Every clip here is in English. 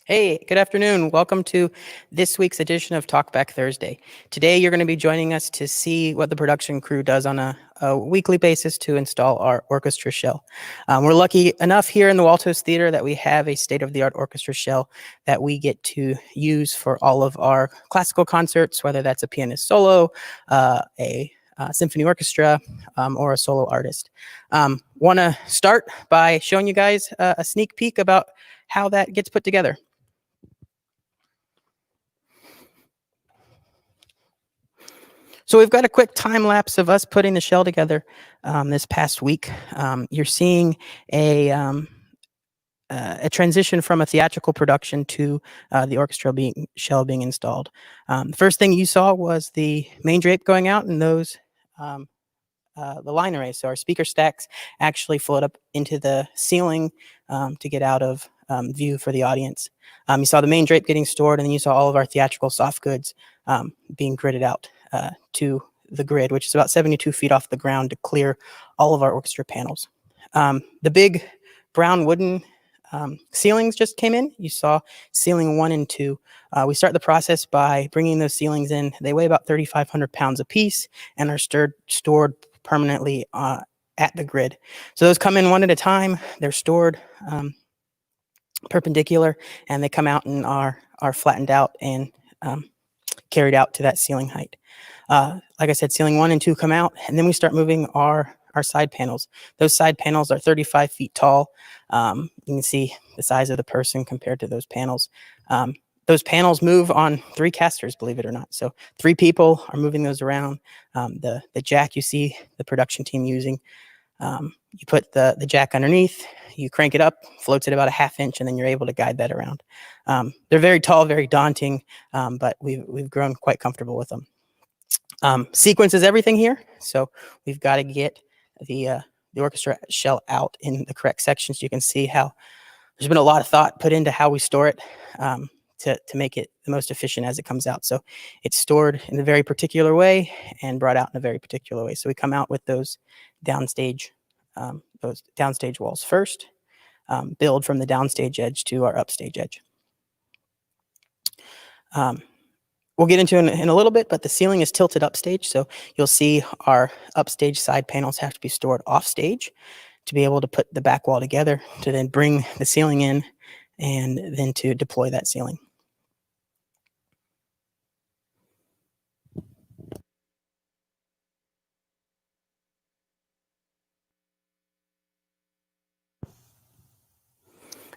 Hey, good afternoon. Welcome to this week's edition of Talkback Thursday. Today, you're going to be joining us to see what the production crew does on a weekly basis to install our orchestra shell. We're lucky enough here in the Woltosz Theatre that we have a state-of-the-art orchestra shell that we get to use for all of our classical concerts, whether that's a pianist solo, a symphony orchestra, or a solo artist. Want to start by showing you guys a sneak peek about how that gets put together. So we've got a quick time lapse of us putting the shell together this past week. You're seeing a transition from a theatrical production to the orchestra shell being installed. The first thing you saw was the main drape going out and those the line arrays. So our speaker stacks actually float up into the ceiling to get out of view for the audience. You saw the main drape getting stored, and then you saw all of our theatrical soft goods being gridded out to the grid, which is about 72 feet off the ground to clear all of our orchestra panels. The big brown wooden ceilings just came in. You saw ceiling 1 and 2. We start the process by bringing those ceilings in. They weigh about 3,500 pounds a piece and are stored permanently at the grid. So those come in one at a time. They're stored perpendicular, and they come out and are flattened out and carried out to that ceiling height. Like I said, ceiling 1 and 2 come out, and then we start moving our side panels. Those side panels are 35 feet tall. You can see the size of the person compared to those panels. Those panels move on 3 casters, believe it or not. So 3 people are moving those around. The jack you see the production team using, you put the jack underneath, you crank it up, floats at about a ½ inch, and then you're able to guide that around. They're very tall, very daunting, but we've grown quite comfortable with them. Sequence is everything here. So we've got to get the orchestra shell out in the correct sections. You can see how there's been a lot of thought put into how we store it to make it the most efficient as it comes out. So it's stored in a very particular way and brought out in a very particular way. So we come out with those downstage walls first, build from the downstage edge to our upstage edge. We'll get into it in a little bit, but the ceiling is tilted upstage, so you'll see our upstage side panels have to be stored offstage to be able to put the back wall together, to then bring the ceiling in, and then to deploy that ceiling.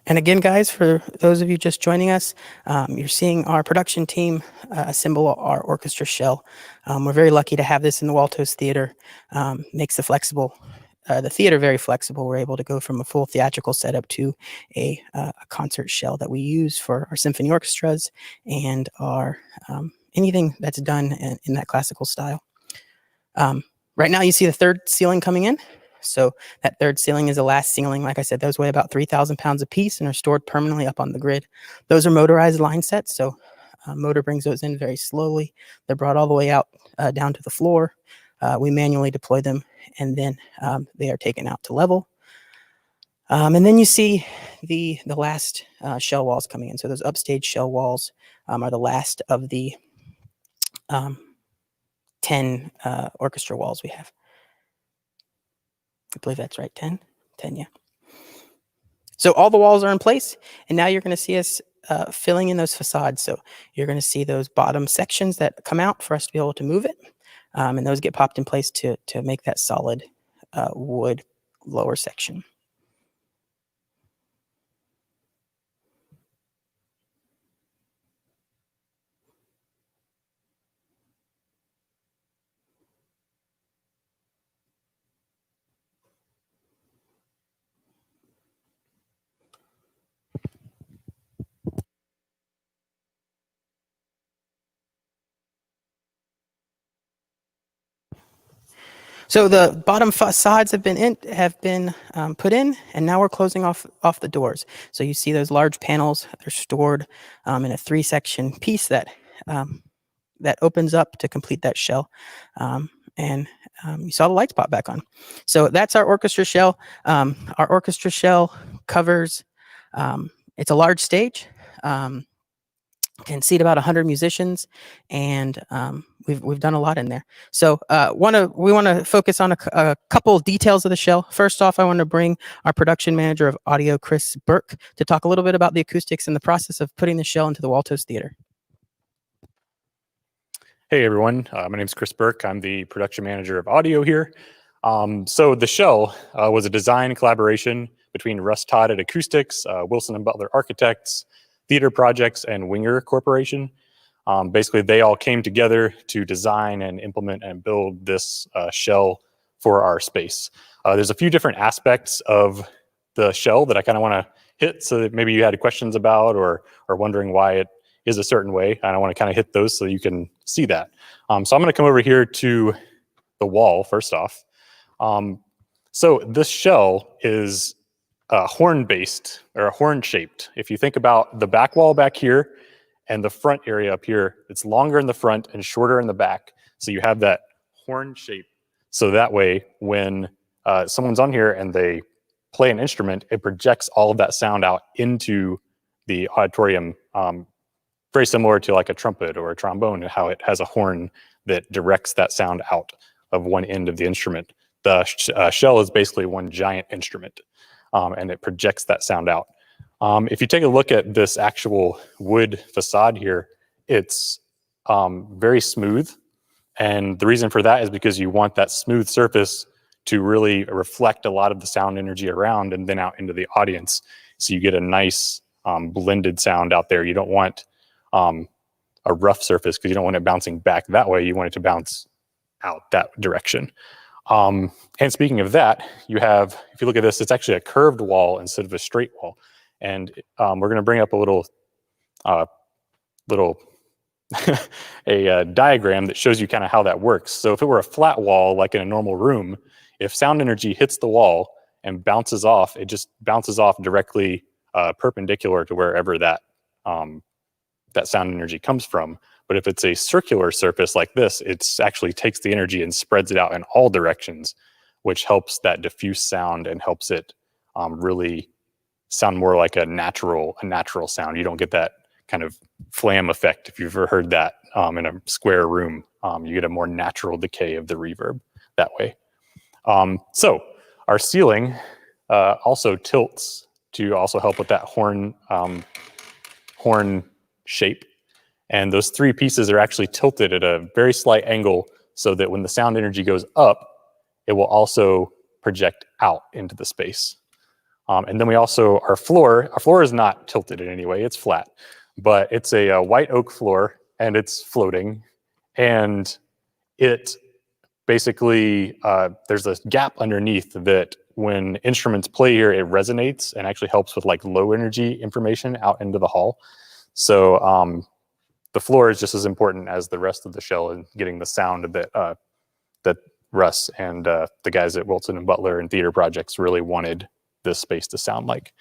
And again, guys, for those of you just joining us, you're seeing our production team assemble our orchestra shell. We're very lucky to have this in the Woltosz Theatre. Makes the theater very flexible. We're able to go from a full theatrical setup to a concert shell that we use for our symphony orchestras and our anything that's done in that classical style. Right now, you see the third ceiling coming in. So that third ceiling is the last ceiling. Like I said, those weigh about 3,000 pounds a piece and are stored permanently up on the grid. Those are motorized line sets, so motor brings those in very slowly. They're brought all the way out down to the floor. We manually deploy them, and then they are taken out to level. And then you see the last shell walls coming in. So those upstage shell walls are the last of the 10 orchestra walls we have. I believe that's right, 10, yeah. So all the walls are in place, and now you're going to see us filling in those facades. So you're going to see those bottom sections that come out for us to be able to move it, and those get popped in place to make that solid wood lower section. So the bottom facades have been put in, and now we're closing off the doors. So you see those large panels. They're stored in a 3-section piece that opens up to complete that shell. And you saw the lights pop back on. So that's our orchestra shell. Our orchestra shell covers. It's a large stage. can seat about 100 musicians, and we've done a lot in there. So we want to focus on a couple of details of the shell. First off, I want to bring our production manager of audio, Chris Burke, to talk a little bit about the acoustics and the process of putting the shell into the Woltosz Theatre. Hey everyone, my name is Chris Burke. I'm the production manager of audio here. So the shell was a design collaboration between Russ Todd at Acoustics, Wilson and Butler Architects, Theater Projects, and Winger Corporation. Basically, they all came together to design and implement and build this shell for our space. There's a few different aspects of the shell that I kind of want to hit, so that maybe you had questions about or wondering why it is a certain way. And I want to kind of hit those so you can see that. So I'm going to come over here to the wall first off. So this shell is horn-based or horn-shaped. If you think about the back wall back here and the front area up here, it's longer in the front and shorter in the back. So you have that horn shape. So that way, when someone's on here and they play an instrument, it projects all of that sound out into the auditorium, very similar to like a trumpet or a trombone, and how it has a horn that directs that sound out of one end of the instrument. The shell is basically one giant instrument, and it projects that sound out. If you take a look at this actual wood facade here, it's very smooth. And the reason for that is because you want that smooth surface to really reflect a lot of the sound energy around and then out into the audience. So you get a nice blended sound out there. You don't want a rough surface because you don't want it bouncing back that way. You want it to bounce out that direction. And speaking of that, you have, if you look at this, it's actually a curved wall instead of a straight wall. And we're going to bring up a little a diagram that shows you kind of how that works. So if it were a flat wall, like in a normal room, if sound energy hits the wall and bounces off, it just bounces off directly perpendicular to wherever that that sound energy comes from. But if it's a circular surface like this, it actually takes the energy and spreads it out in all directions, which helps that diffuse sound and helps it really sound more like a natural sound. You don't get that kind of flam effect. If you've ever heard that in a square room, you get a more natural decay of the reverb that way. So our ceiling also tilts to also help with that horn shape. And those three pieces are actually tilted at a very slight angle so that when the sound energy goes up, it will also project out into the space. And then we also, our floor is not tilted in any way, it's flat, but it's a white oak floor and it's floating. And it basically, there's a gap underneath that when instruments play here, it resonates and actually helps with like low energy information out into the hall. So the floor is just as important as the rest of the shell in getting the sound that that Russ and the guys at Wilson and Butler and Theater Projects really wanted this space to sound like.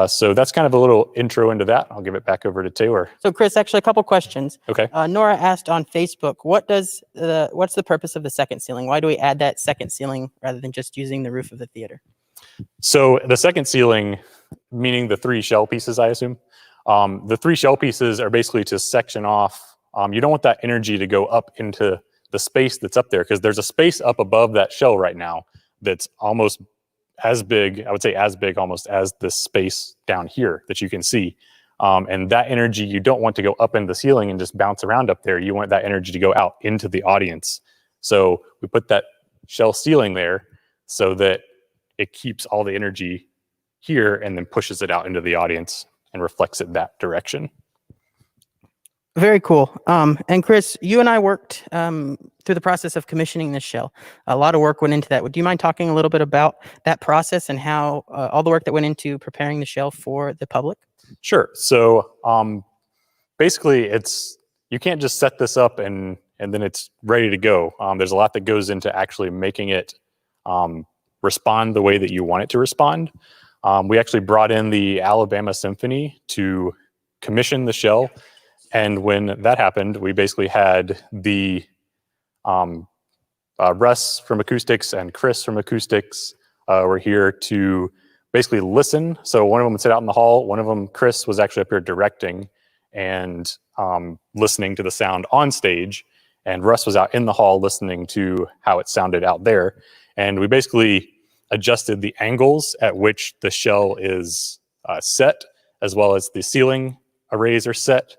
So that's kind of a little intro into that. I'll give it back over to Taylor. So Chris, actually a couple questions. Okay. Nora asked on Facebook, what's the purpose of the second ceiling? Why do we add that second ceiling rather than just using the roof of the theater? So the second ceiling, meaning the three shell pieces, I assume. The three shell pieces are basically to section off. You don't want that energy to go up into the space that's up there, because there's a space up above that shell right now that's almost as big, I would say as big almost as this space down here that you can see. And that energy, you don't want to go up into the ceiling and just bounce around up there. You want that energy to go out into the audience. So we put that shell ceiling there so that it keeps all the energy here and then pushes it out into the audience and reflects it that direction. Very cool. And Chris, you and I worked through the process of commissioning this shell. A lot of work went into that. Would you mind talking a little bit about that process and how all the work that went into preparing the shell for the public? Sure. So basically, you can't just set this up and then it's ready to go. There's a lot that goes into actually making it respond the way that you want it to respond. We actually brought in the Alabama Symphony to commission the shell. And when that happened, we basically had the Russ from Acoustics and Chris from Acoustics were here to basically listen. So one of them would sit out in the hall. One of them, Chris, was actually up here directing and listening to the sound on stage. And Russ was out in the hall listening to how it sounded out there. And we basically adjusted the angles at which the shell is set, as well as the ceiling arrays are set.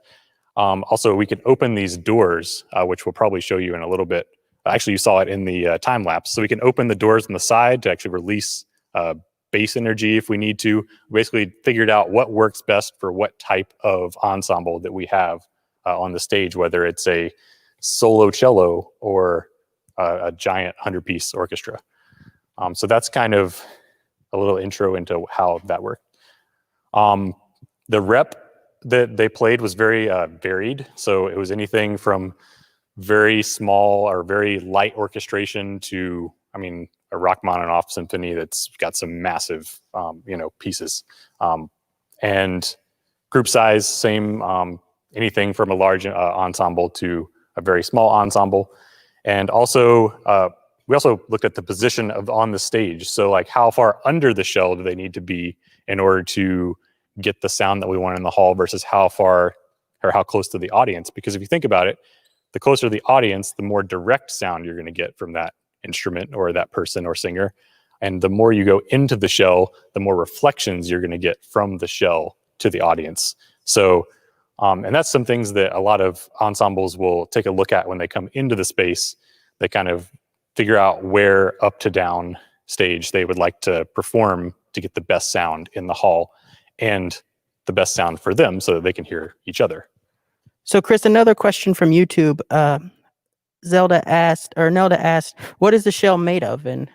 Also, we can open these doors, which we'll probably show you in a little bit. Actually, you saw it in the time lapse. So we can open the doors on the side to actually release bass energy if we need to. We basically figured out what works best for what type of ensemble that we have on the stage, whether it's a solo cello or a giant 100-piece orchestra. So that's kind of a little intro into how that worked. The rep that they played was very varied. So it was anything from very small or very light orchestration to, I mean, a Rachmaninoff symphony that's got some massive, pieces. And group size, same, anything from a large ensemble to a very small ensemble. And also, we also looked at the position of on the stage. So like how far under the shell do they need to be in order to get the sound that we want in the hall versus how far or how close to the audience. Because if you think about it, the closer to the audience, the more direct sound you're going to get from that instrument or that person or singer. And the more you go into the shell, the more reflections you're going to get from the shell to the audience. So, and that's some things that a lot of ensembles will take a look at when they come into the space. They kind of figure out where up to down stage they would like to perform to get the best sound in the hall and the best sound for them so that they can hear each other. So Chris, another question from YouTube. Nelda asked, what is the shell made of, and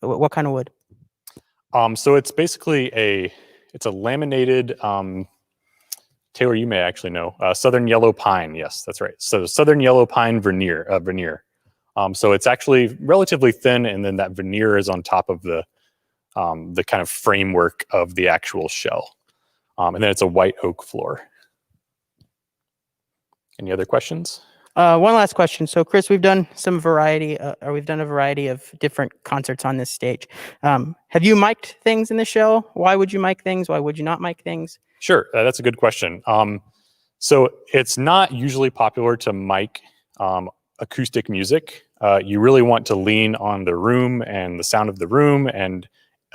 what kind of wood? So it's basically it's a laminated, Taylor, you may actually know, southern yellow pine. Yes, that's right. So southern yellow pine veneer. So it's actually relatively thin, and then that veneer is on top of the kind of framework of the actual shell. And then it's a white oak floor. Any other questions? One last question. So Chris, we've done a variety of different concerts on this stage. Have you mic'd things in the shell? Why would you mic things? Why would you not mic things? Sure, that's a good question. So it's not usually popular to mic acoustic music. You really want to lean on the room and the sound of the room and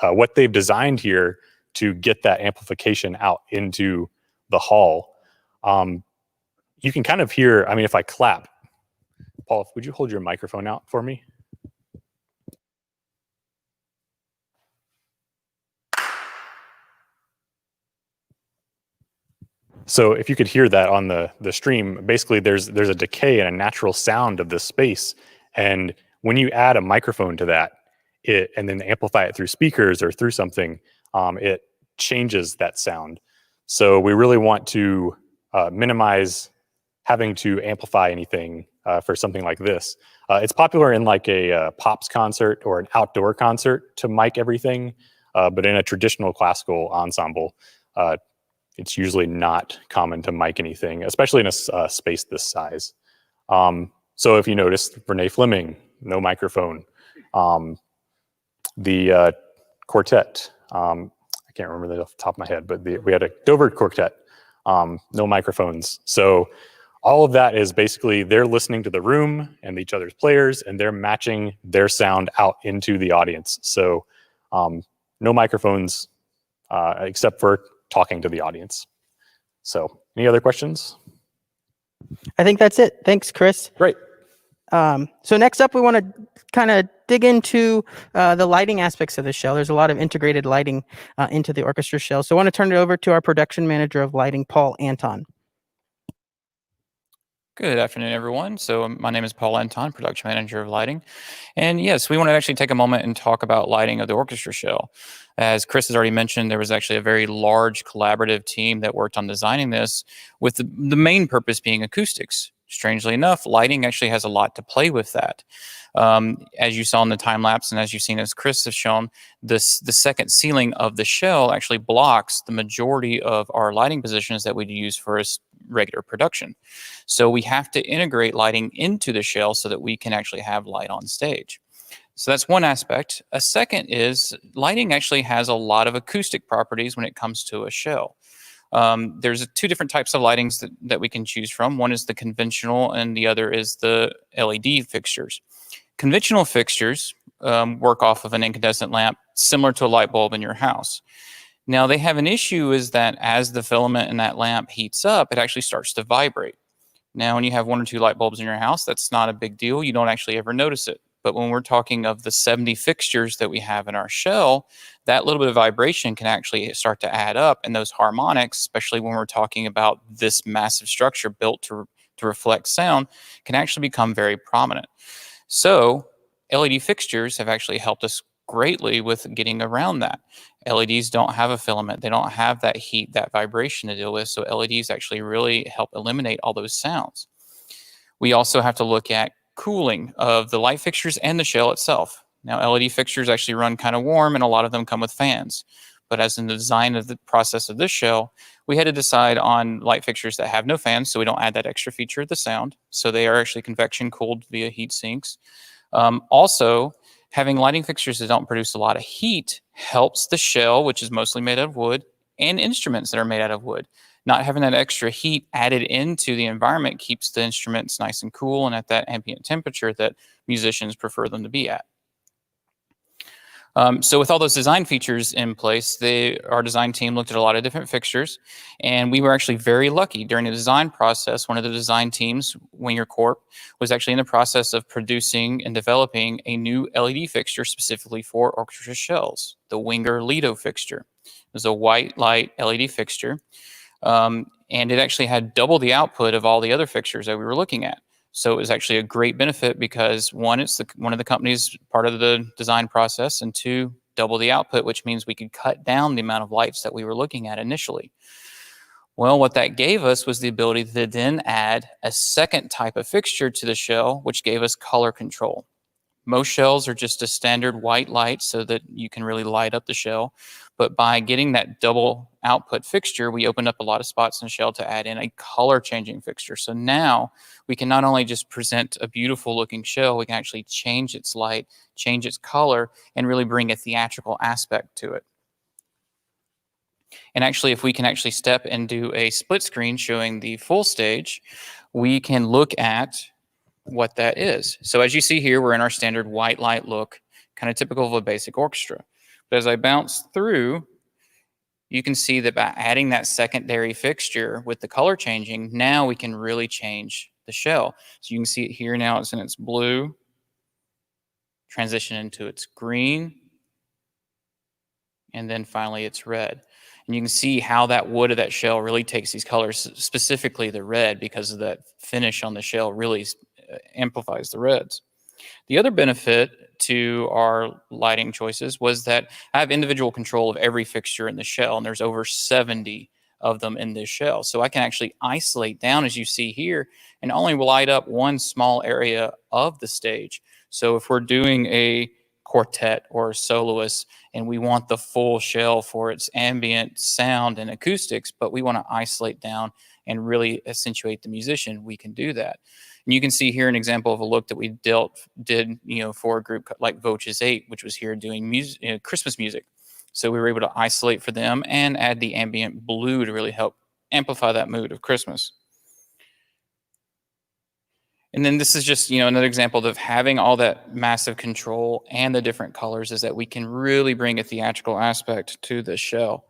what they've designed here to get that amplification out into the hall. You can kind of hear, I mean, if I clap, Paul, would you hold your microphone out for me? So if you could hear that on the stream, basically there's a decay and a natural sound of this space. And when you add a microphone to that, and then amplify it through speakers or through something, it changes that sound. So we really want to minimize having to amplify anything for something like this. It's popular in like a pops concert or an outdoor concert to mic everything, but in a traditional classical ensemble, it's usually not common to mic anything, especially in a space this size. So if you notice, Renee Fleming, no microphone. The quartet, I can't remember that off the top of my head, but we had a Dover quartet, no microphones. So all of that is basically they're listening to the room and each other's players, and they're matching their sound out into the audience. So no microphones except for talking to the audience. So any other questions? I think that's it. Thanks, Chris. Great. So next up, we want to kind of dig into the lighting aspects of the shell. There's a lot of integrated lighting into the orchestra shell. So I want to turn it over to our production manager of lighting, Paul Anton. Good afternoon, everyone. So my name is Paul Anton, production manager of lighting. And yes, we want to actually take a moment and talk about lighting of the orchestra shell. As Chris has already mentioned, there was actually a very large collaborative team that worked on designing this with the main purpose being acoustics. Strangely enough, lighting actually has a lot to play with that. As you saw in the time lapse, and as you've seen as Chris has shown, the second ceiling of the shell actually blocks the majority of our lighting positions that we'd use for a regular production. So we have to integrate lighting into the shell so that we can actually have light on stage. So that's one aspect. A second is lighting actually has a lot of acoustic properties when it comes to a show. There's two different types of lightings that we can choose from. One is the conventional and the other is the LED fixtures. Conventional fixtures work off of an incandescent lamp similar to a light bulb in your house. Now they have an issue is that as the filament in that lamp heats up, it actually starts to vibrate. Now when you have 1 or 2 light bulbs in your house, that's not a big deal. You don't actually ever notice it. But when we're talking of the 70 fixtures that we have in our shell, that little bit of vibration can actually start to add up. And those harmonics, especially when we're talking about this massive structure built to reflect sound, can actually become very prominent. So LED fixtures have actually helped us greatly with getting around that. LEDs don't have a filament. They don't have that heat, that vibration to deal with. So LEDs actually really help eliminate all those sounds. We also have to look at cooling of the light fixtures and the shell itself. Now, LED fixtures actually run kind of warm, and a lot of them come with fans. But as in the design of the process of this shell, we had to decide on light fixtures that have no fans, so we don't add that extra feature of the sound. So they are actually convection cooled via heat sinks. Also, having lighting fixtures that don't produce a lot of heat helps the shell, which is mostly made out of wood, and instruments that are made out of wood. Not having that extra heat added into the environment keeps the instruments nice and cool and at that ambient temperature that musicians prefer them to be at. So with all those design features in place, our design team looked at a lot of different fixtures, and we were actually very lucky during the design process. One of the design teams, Winger Corp, was actually in the process of producing and developing a new LED fixture specifically for orchestra shells, the Winger Lido fixture. It was a white light LED fixture. And it actually had double the output of all the other fixtures that we were looking at. So it was actually a great benefit because one, it's one of the companies part of the design process, and two, double the output, which means we could cut down the amount of lights that we were looking at initially. Well, what that gave us was the ability to then add a second type of fixture to the shell, which gave us color control. Most shells are just a standard white light so that you can really light up the shell. But by getting that double output fixture, we opened up a lot of spots in the shell to add in a color changing fixture. So now we can not only just present a beautiful looking shell, we can actually change its light, change its color, and really bring a theatrical aspect to it. And actually, if we can actually step and do a split screen showing the full stage, we can look at what that is. So as you see here, we're in our standard white light look, kind of typical of a basic orchestra. But as I bounce through, you can see that by adding that secondary fixture with the color changing, now we can really change the shell. So you can see it here now, it's in its blue, transition into its green, and then finally it's red. And you can see how that wood of that shell really takes these colors, specifically the red, because of that finish on the shell really amplifies the reds. The other benefit to our lighting choices was that I have individual control of every fixture in the shell, and there's over 70 of them in this shell. So I can actually isolate down, as you see here, and only light up one small area of the stage. So if we're doing a quartet or a soloist and we want the full shell for its ambient sound and acoustics, but we want to isolate down and really accentuate the musician, we can do that. And you can see here an example of a look that we did, for a group like Woltosz 8, which was here doing music, Christmas music. So we were able to isolate for them and add the ambient blue to really help amplify that mood of Christmas. And then this is just, another example of having all that massive control and the different colors, is that we can really bring a theatrical aspect to the shell.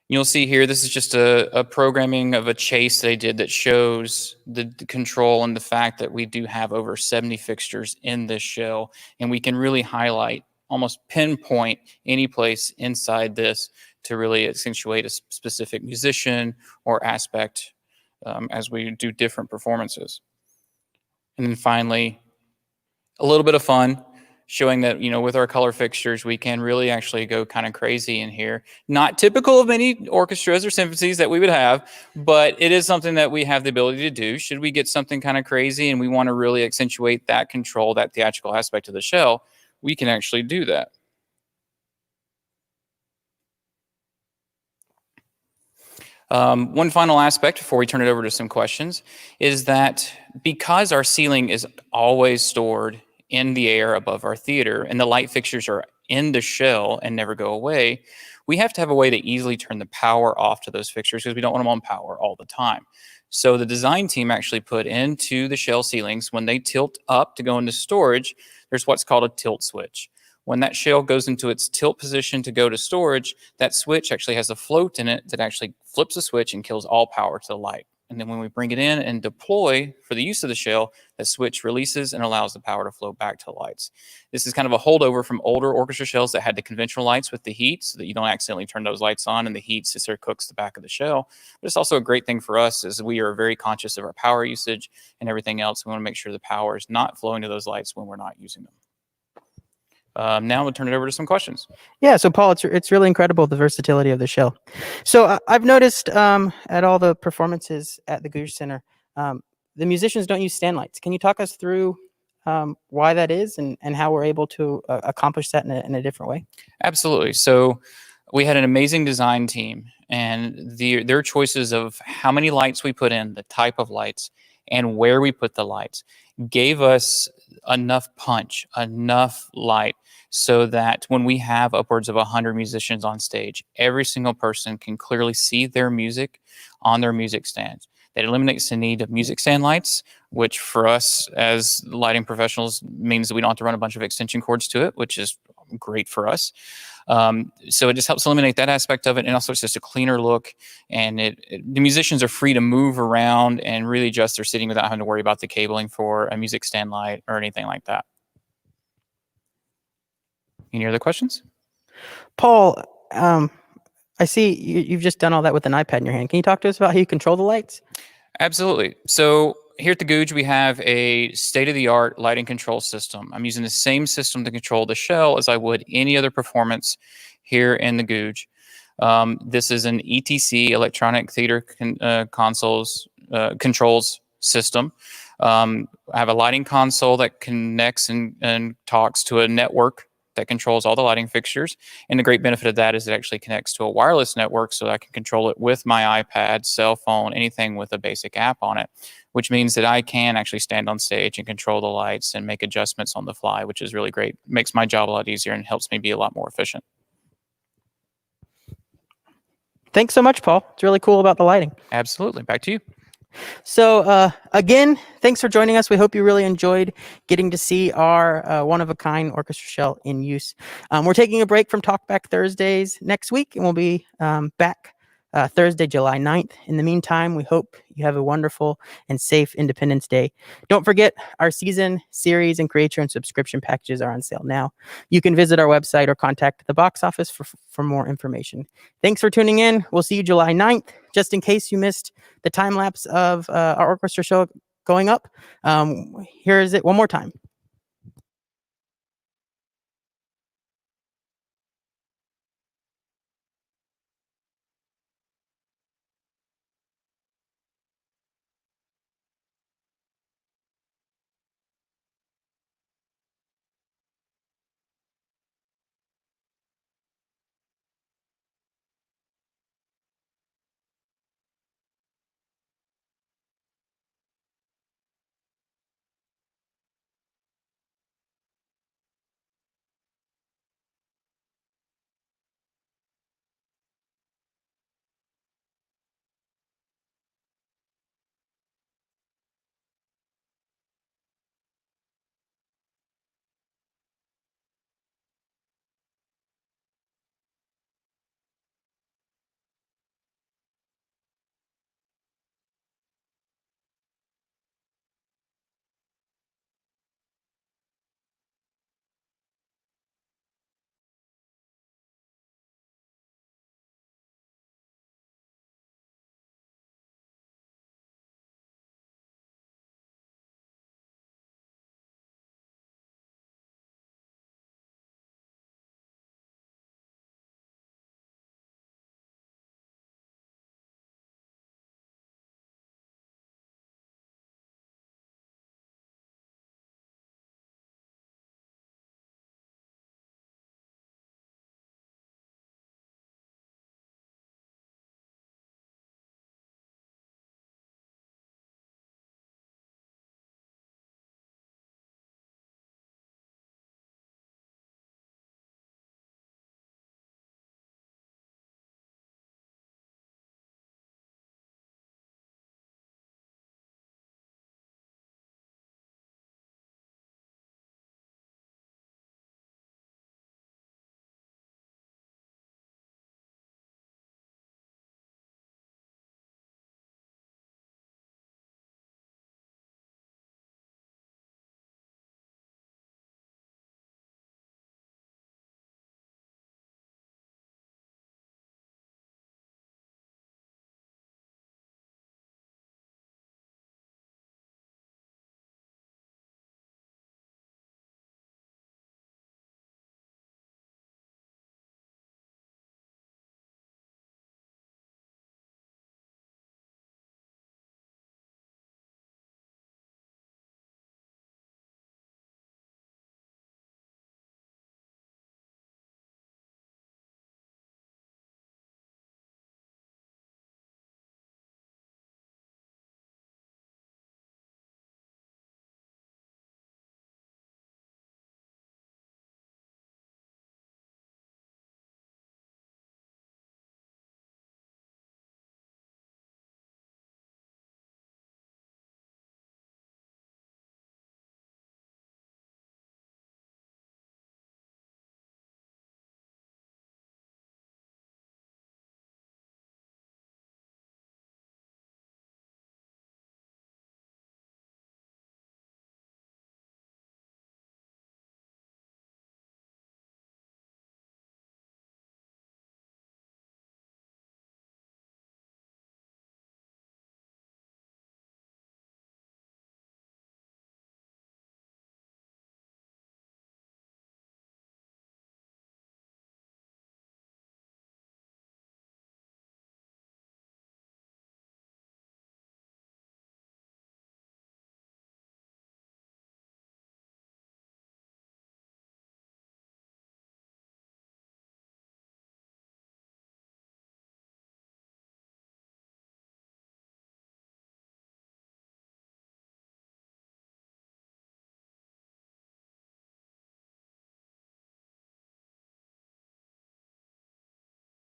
You'll see here, this is just a programming of a chase they did that shows the control and the fact that we do have over 70 fixtures in this shell, and we can really highlight, almost pinpoint any place inside this to really accentuate a specific musician or aspect as we do different performances. And then finally, a little bit of fun, showing that, with our color fixtures, we can really actually go kind of crazy in here. Not typical of many orchestras or symphonies that we would have, but it is something that we have the ability to do. Should we get something kind of crazy and we want to really accentuate that control, that theatrical aspect of the shell, we can actually do that. One final aspect before we turn it over to some questions is that because our ceiling is always stored in the air above our theater, and the light fixtures are in the shell and never go away, we have to have a way to easily turn the power off to those fixtures because we don't want them on power all the time. So the design team actually put into the shell ceilings, when they tilt up to go into storage, there's what's called a tilt switch. When that shell goes into its tilt position to go to storage, that switch actually has a float in it that actually flips a switch and kills all power to the light. And then when we bring it in and deploy for the use of the shell, that switch releases and allows the power to flow back to the lights. This is kind of a holdover from older orchestra shells that had the conventional lights with the heat so that you don't accidentally turn those lights on and the heat sits there, cooks the back of the shell. But it's also a great thing for us as we are very conscious of our power usage and everything else. We want to make sure the power is not flowing to those lights when we're not using them. Now we'll turn it over to some questions. Yeah, so Paul, it's really incredible, the versatility of the shell. So I've noticed at all the performances at the Gouge Center, the musicians don't use stand lights. Can you talk us through why that is and how we're able to accomplish that in a different way? Absolutely. So we had an amazing design team, and their choices of how many lights we put in, the type of lights, and where we put the lights gave us enough punch, enough light, so that when we have upwards of 100 musicians on stage, every single person can clearly see their music on their music stands. That eliminates the need of music stand lights, which for us as lighting professionals means that we don't have to run a bunch of extension cords to it, which is great for us. So it just helps eliminate that aspect of it, and also it's just a cleaner look, and the musicians are free to move around and really adjust their sitting without having to worry about the cabling for a music stand light or anything like that. Any other questions? Paul, I see you've just done all that with an iPad in your hand. Can you talk to us about how you control the lights? Absolutely. So here at the Gouge, we have a state-of-the-art lighting control system. I'm using the same system to control the shell as I would any other performance here in the Gouge. This is an ETC, Electronic Theater Controls system. I have a lighting console that connects and talks to a network that controls all the lighting fixtures. And the great benefit of that is it actually connects to a wireless network, so that I can control it with my iPad, cell phone, anything with a basic app on it, which means that I can actually stand on stage and control the lights and make adjustments on the fly, which is really great. Makes my job a lot easier and helps me be a lot more efficient. Thanks so much, Paul. It's really cool about the lighting. Absolutely. Back to you. So again, thanks for joining us. We hope you really enjoyed getting to see our one-of-a-kind orchestra shell in use. We're taking a break from Talkback Thursdays next week, and we'll be back Thursday, July 9th. In the meantime, we hope you have a wonderful and safe Independence Day. Don't forget, our season, series, and creator and subscription packages are on sale now. You can visit our website or contact the box office for more information. Thanks for tuning in. We'll see you July 9th. Just in case you missed the time lapse of our orchestra show going up, here is it one more time.